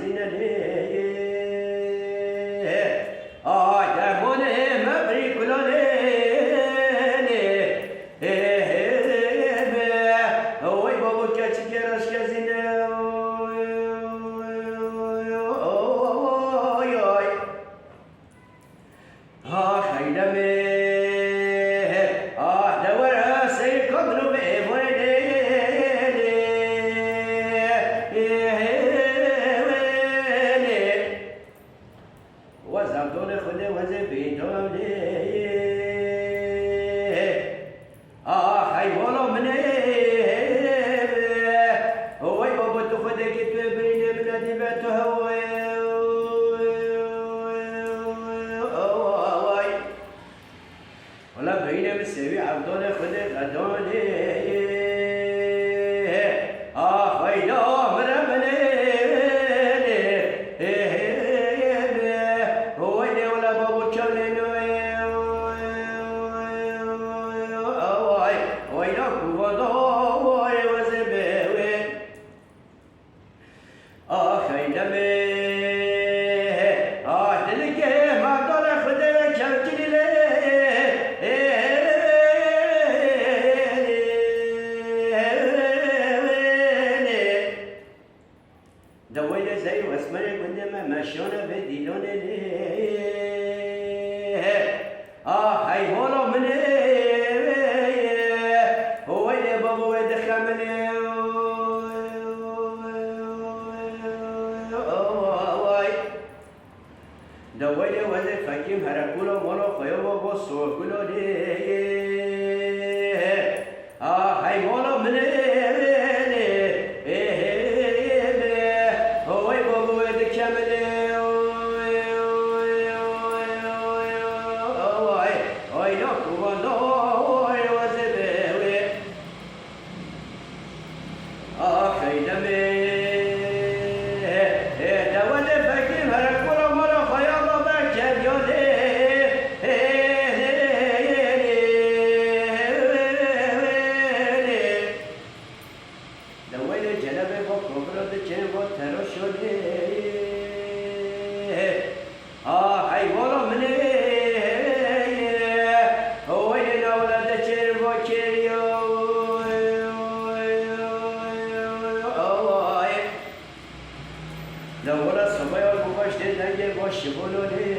زینه آدمونه مبری کلانه اوی بابا کچی کرش کزینه خیلمه دورا سیر کدنو به وزردون خود وزه بیدانه حیوانا منه وای بابا تو خوده که تو برینه منه دیبه تو هوای ولا بینه بسوی عبدان خود غدانه خیلا منه منه دويل زي واسمر قدام مشونه بديلون هاي هولو من هو اللي بابو يدخل من دويل وزي فكيم هرقولو مولو خيو بابو سوكولو دي هاي هولو من لولا سمايا البقاش دنجي باش بولوني